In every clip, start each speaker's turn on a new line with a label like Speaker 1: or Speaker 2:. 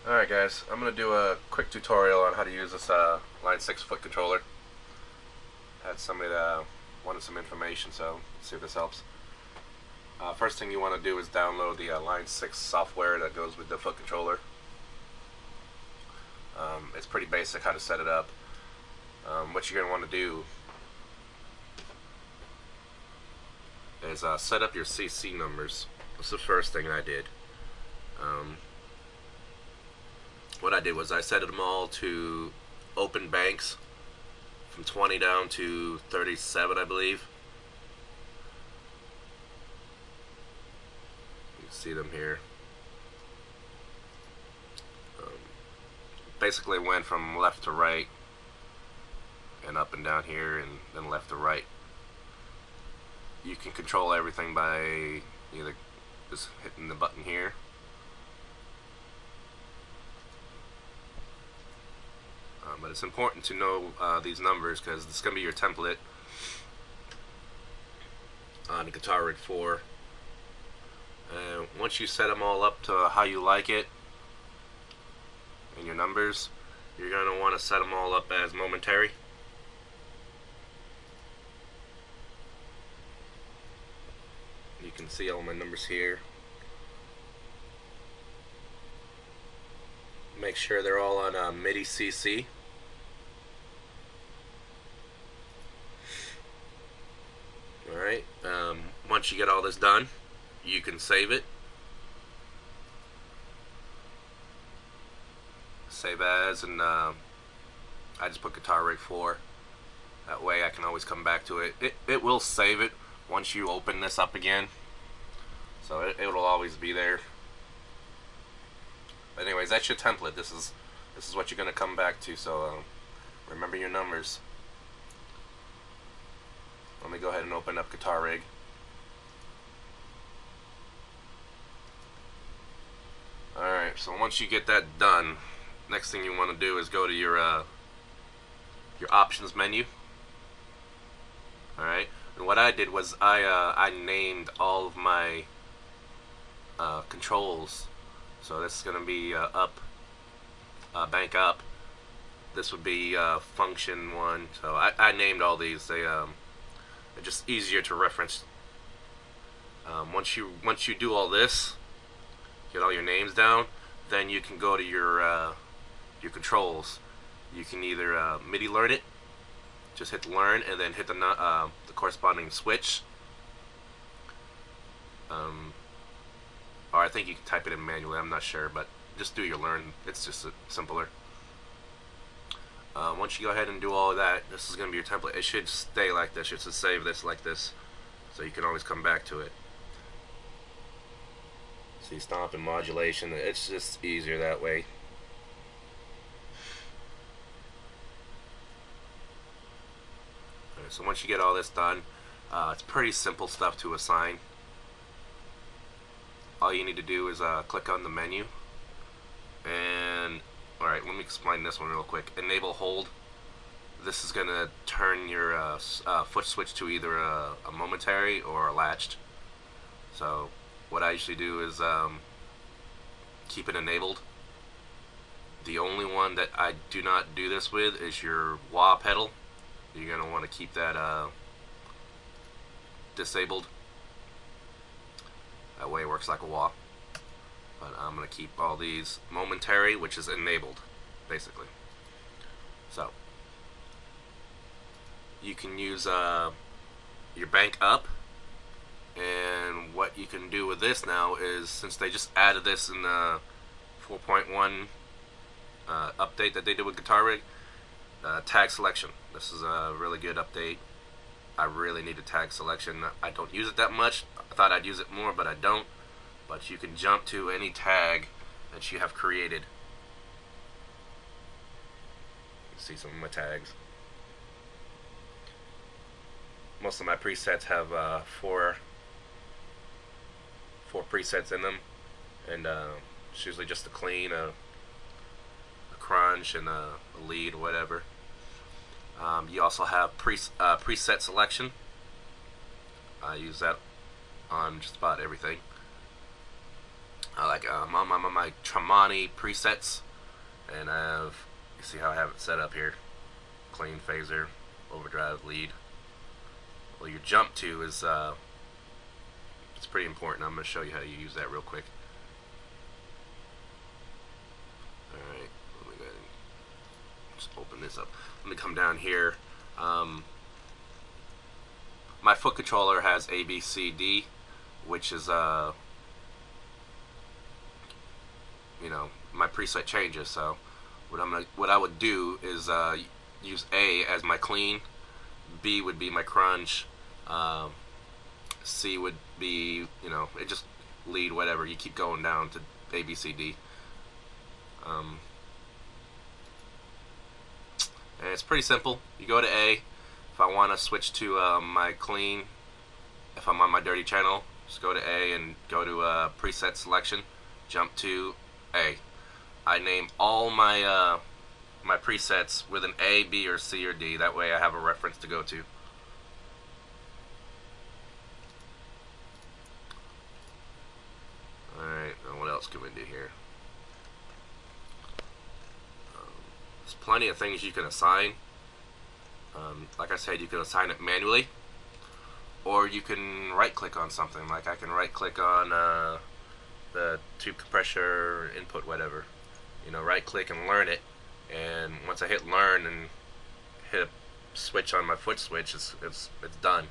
Speaker 1: Alright guys, I'm going to do a quick tutorial on how to use this Line 6 foot controller. Had somebody that wanted some information, so let's see if this helps. First thing you want to do is download the Line 6 software that goes with the foot controller. It's pretty basic how to set it up. What you're going to want to do is set up your CC numbers. That's the first thing I did. What I did was I set them all to open banks from 20 down to 37, I believe. You can see them here. Basically went from left to right and up and down here and then left to right. You can control everything by either just hitting the button here, but it's important to know these numbers because this is going to be your template on the Guitar Rig 4. And once you set them all up to how you like it and your numbers, you're going to want to set them all up as momentary. You can see all my numbers here. Make sure they're all on MIDI CC. Alright, once you get all this done, you can save it. Save as, and I just put Guitar Rig 4. That way I can always come back to it. It will save it once you open this up again. So it will always be there. But anyways, that's your template. This is what you're going to come back to, so remember your numbers. Let me go ahead and open up Guitar Rig. Alright, so once you get that done, next thing you want to do is go to your options menu. Alright, and what I did was I named all of my controls. So this is going to be up, bank up. This would be function 1. So I named all these. They're just easier to reference. Once you do all this, get all your names down, then you can go to your controls. You can either MIDI learn it, just hit learn, and then hit the corresponding switch. Or I think you can type it in manually, I'm not sure, but just do your learn. It's just simpler. Once you go ahead and do all of that, this is going to be your template. It should stay like this. It should save this like this, so you can always come back to it. See, stomp and modulation, it's just easier that way. Alright, so once you get all this done, it's pretty simple stuff to assign. All you need to do is click on the menu, and alright, let me explain this one real quick. Enable hold. This is going to turn your foot switch to either a momentary or a latched. So what I usually do is keep it enabled. The only one that I do not do this with is your wah pedal. You're going to want to keep that disabled. That way it works like a wah. But I'm going to keep all these momentary, which is enabled, basically. So you can use your bank up, and what you can do with this now is, since they just added this in the 4.1 update that they did with Guitar Rig, tag selection. This is a really good update. I really need a tag selection. I don't use it that much. I thought I'd use it more, but I don't. But you can jump to any tag that you have created. You can see some of my tags. Most of my presets have four presets in them, and it's usually just a clean, a crunch, and a lead, or whatever. You also have preset selection. I use that on just about everything. I'm on my Tremonti presets, and I have, you see how I have it set up here: clean, phaser, overdrive, lead. Well, your jump to is it's pretty important. I'm going to show you how to use that real quick. Alright, let me go ahead and just open this up. Let me come down here. My foot controller has A, B, C, D, which is you know, my preset changes. So what I would do is use A as my clean, B would be my crunch, C would be, you know, it just lead, whatever. You keep going down to A, B, C, D. And it's pretty simple. You go to A. If I want to switch to my clean, if I'm on my dirty channel, just go to A and go to preset selection, jump to A. I name all my my presets with an A, B, or C, or D. That way I have a reference to go to. Alright, what else can we do here? There's plenty of things you can assign. Like I said, you can assign it manually, or you can right click on something. Like I can right click on the tube compressor input, whatever. You know, right click and learn it, and once I hit learn and hit a switch on my foot switch, it's done.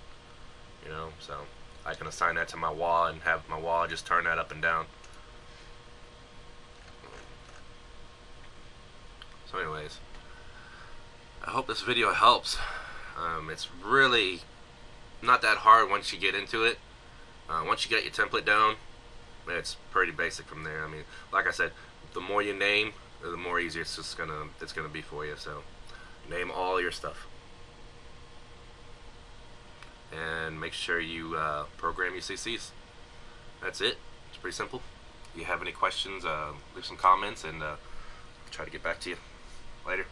Speaker 1: You know, so I can assign that to my wah and have my wah just turn that up and down. So anyways, I hope this video helps. It's really not that hard once you get into it. Once you get your template down, it's pretty basic from there. I mean, like I said, the more you name, the more easier it's gonna be for you. So name all your stuff, and make sure you program your CCs. That's it. It's pretty simple. If you have any questions, leave some comments, and try to get back to you later.